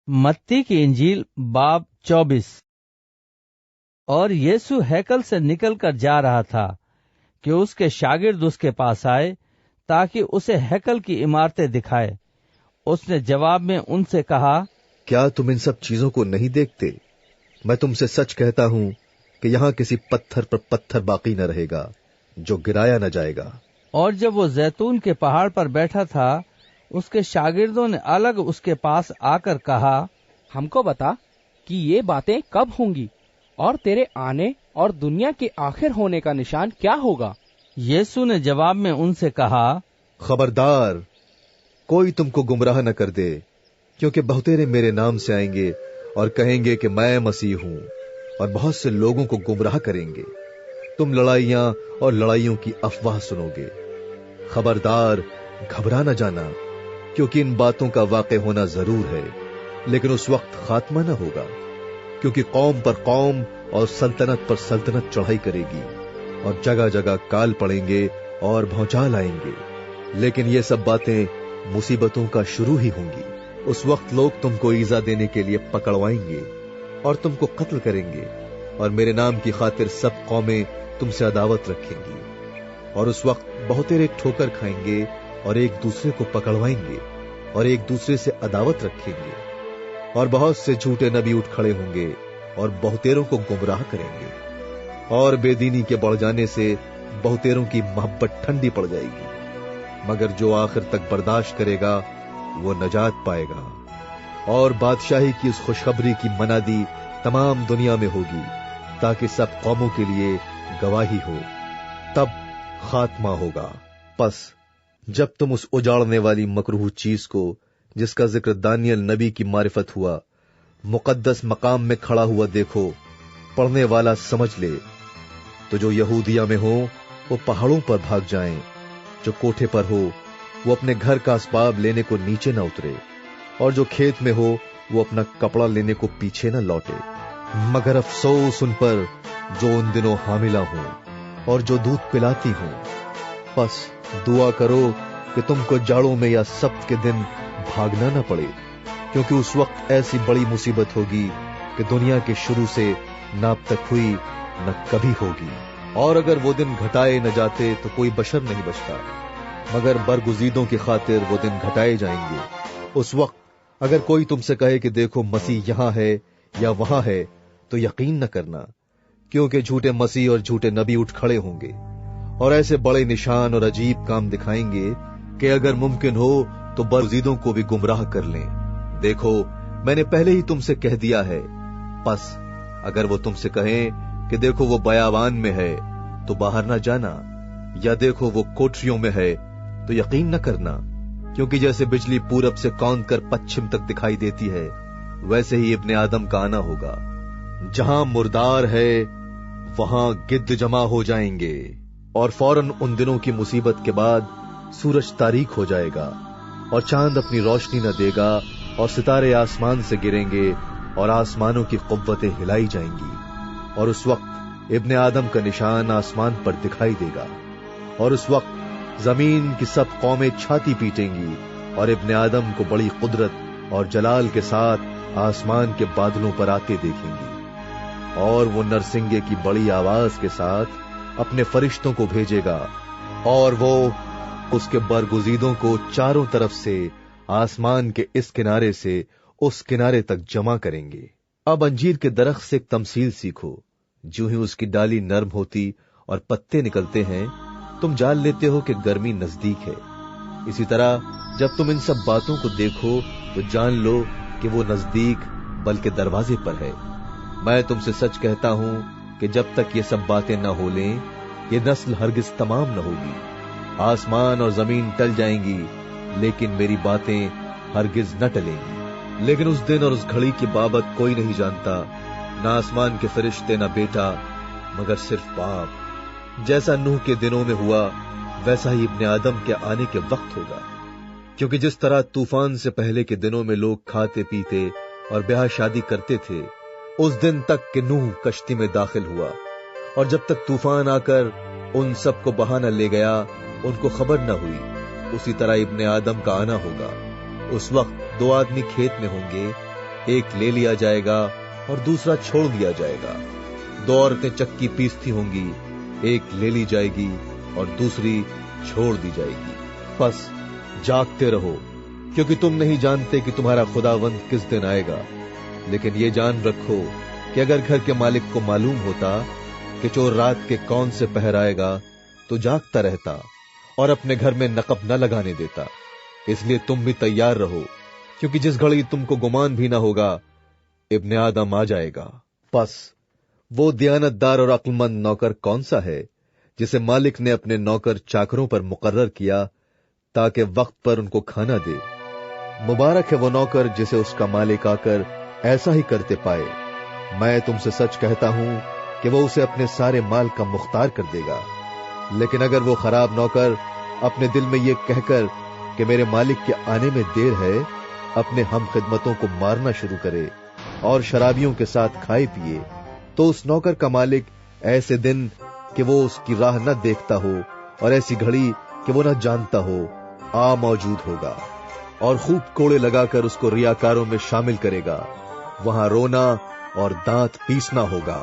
मत्ती की इंजील बाब 24। और यीशु हैकल से निकलकर जा रहा था कि उसके शागिर्द उसके पास आए ताकि उसे हैकल की इमारतें दिखाए। उसने जवाब में उनसे कहा, क्या तुम इन सब चीजों को नहीं देखते? मैं तुमसे सच कहता हूं कि यहाँ किसी पत्थर पर पत्थर बाकी न रहेगा जो गिराया न जाएगा। और जब वो जैतून के पहाड़ पर बैठा था, उसके शागिर्दों ने अलग उसके पास आकर कहा, हमको बता कि ये बातें कब होंगी और तेरे आने और दुनिया के आखिर होने का निशान क्या होगा? यीशु ने जवाब में उनसे कहा, खबरदार, कोई तुमको गुमराह न कर दे, क्योंकि बहुतेरे मेरे नाम से आएंगे और कहेंगे कि मैं मसीह हूं, और बहुत से लोगों को गुमराह करेंगे। तुम लड़ाइयां और लड़ाइयों की अफवाह सुनोगे। खबरदार, घबरा न जाना, क्योंकि इन बातों का वाक़े होना जरूर है, लेकिन उस वक्त खात्मा न होगा, क्योंकि कौम पर कौम और सल्तनत पर सल्तनत चढ़ाई करेगी और जगह जगह काल पड़ेंगे और भौचाल आएंगे। लेकिन ये सब बातें मुसीबतों का शुरू ही होंगी। उस वक्त लोग तुमको ईजा देने के लिए पकड़वाएंगे और तुमको कत्ल करेंगे, और मेरे नाम की खातिर सब कौमें तुमसे अदावत रखेंगी। और उस वक्त बहुतेरे ठोकर खाएंगे और एक दूसरे को पकड़वाएंगे और एक दूसरे से अदावत रखेंगे, और बहुत से झूठे नबी उठ खड़े होंगे और बहुतेरों को गुमराह करेंगे, और बेदीनी के बढ़ जाने से बहुतेरों की मोहब्बत ठंडी पड़ जाएगी। मगर जो आखिर तक बर्दाश्त करेगा वो नजात पाएगा। और बादशाही की उस खुशखबरी की मनादी तमाम दुनिया में होगी, ताकि सब कौमों के लिए गवाही हो। तब खात्मा होगा। बस जब तुम उस उजाड़ने वाली मकरूह चीज को, जिसका जिक्र दानियल नबी की मारिफत हुआ, मुकद्दस मकाम में खड़ा हुआ देखो, पढ़ने वाला समझ ले, तो जो यहूदिया में हो वो पहाड़ों पर भाग जाएं, जो कोठे पर हो वो अपने घर का असबाब लेने को नीचे न उतरे, और जो खेत में हो वो अपना कपड़ा लेने को पीछे न लौटे। मगर अफसोस उन पर जो उन दिनों हामिला हों और जो दूध पिलाती हों। बस दुआ करो कि तुमको जाड़ों में या सब्त के दिन भागना न पड़े, क्योंकि उस वक्त ऐसी बड़ी मुसीबत होगी कि दुनिया के शुरू से न अब तक हुई न कभी होगी। और अगर वो दिन घटाए न जाते तो कोई बशर नहीं बचता, मगर बरगुजीदों की खातिर वो दिन घटाए जाएंगे। उस वक्त अगर कोई तुमसे कहे कि देखो मसीह यहां है या वहां है, तो यकीन न करना, क्योंकि झूठे मसीह और झूठे नबी उठ खड़े होंगे और ऐसे बड़े निशान और अजीब काम दिखाएंगे कि अगर मुमकिन हो तो बरगुजीदों को भी गुमराह कर लें। देखो, मैंने पहले ही तुमसे कह दिया है। बस अगर वो तुमसे कहें कि देखो वो बयावान में है, तो बाहर न जाना, या देखो वो कोठरियों में है, तो यकीन न करना, क्योंकि जैसे बिजली पूरब से कौंद कर पश्चिम तक दिखाई देती है, वैसे ही इब्ने आदम का आना होगा। जहां मुर्दार है वहां गिद्ध जमा हो जाएंगे, और फौरन उन दिनों की मुसीबत के बाद सूरज तारीक हो जाएगा और चांद अपनी रोशनी न देगा, और सितारे आसमान से गिरेंगे और आसमानों की कुव्वतें हिलाई जाएंगी। और उस वक्त इब्ने आदम का निशान आसमान पर दिखाई देगा, और उस वक्त जमीन की सब कौमें छाती पीटेंगी और इब्ने आदम को बड़ी कुदरत और जलाल के साथ आसमान के बादलों पर आते देखेंगी। और वो नरसिंगे की बड़ी आवाज के साथ अपने फरिश्तों को भेजेगा, और वो उसके बरगुजीदों को चारों तरफ से आसमान के इस किनारे से उस किनारे तक जमा करेंगे। अब अंजीर के दरख्त से एक तमसील सीखो। जो ही उसकी डाली नर्म होती और पत्ते निकलते हैं, तुम जान लेते हो कि गर्मी नजदीक है। इसी तरह जब तुम इन सब बातों को देखो तो जान लो कि वो नजदीक बल्कि दरवाजे पर है। मैं तुमसे सच कहता हूं कि जब तक ये सब बातें न हो लें, ये नस्ल हरगिज तमाम न होगी। आसमान और जमीन टल जाएंगी, लेकिन मेरी बातें हरगिज न टलेंगी। लेकिन उस दिन और उस घड़ी की बाबत कोई नहीं जानता, न आसमान के फरिश्ते न बेटा, मगर सिर्फ बाप। जैसा नूह के दिनों में हुआ, वैसा ही इब्ने आदम के आने के वक्त होगा। क्योंकि जिस तरह तूफान से पहले के दिनों में लोग खाते पीते और ब्याह शादी करते थे, उस दिन तक कि नूह कश्ती में दाखिल हुआ, और जब तक तूफान आकर उन सब को बहा न ले गया, उनको खबर न हुई, उसी तरह इब्ने आदम का आना होगा। उस वक्त दो आदमी खेत में होंगे, एक ले लिया जाएगा और दूसरा छोड़ दिया जाएगा। 2 औरतें चक्की पीसती होंगी, एक ले ली जाएगी और दूसरी छोड़ दी जाएगी। बस जागते रहो, क्योंकि तुम नहीं जानते कि तुम्हारा खुदावंद किस दिन आएगा। लेकिन ये जान रखो कि अगर घर के मालिक को मालूम होता कि चोर रात के कौन से पहर आएगा, तो जागता रहता और अपने घर में नकब न लगाने देता। इसलिए तुम भी तैयार रहो, क्योंकि जिस घड़ी तुमको गुमान भी ना होगा, इब्ने आदम आ जाएगा। बस वो दयानतदार और अक्लमंद नौकर कौन सा है, जिसे मालिक ने अपने नौकर चाकरों पर मुकर्रर किया ताकि वक्त पर उनको खाना दे। मुबारक है वो नौकर जिसे उसका मालिक आकर ऐसा ही करते पाए। मैं तुमसे सच कहता हूं कि वो उसे अपने सारे माल का मुख्तार कर देगा। लेकिन अगर वो खराब नौकर अपने दिल में ये कहकर कि मेरे मालिक के आने में देर है, अपने हम खिदमतों को मारना शुरू करे और शराबियों के साथ खाए पिए, तो उस नौकर का मालिक ऐसे दिन कि वो उसकी राह न देखता हो और ऐसी घड़ी कि वो न जानता हो आ मौजूद होगा और खूब कोड़े लगाकर उसको रियाकारों में शामिल करेगा। वहां रोना और दांत पीसना होगा।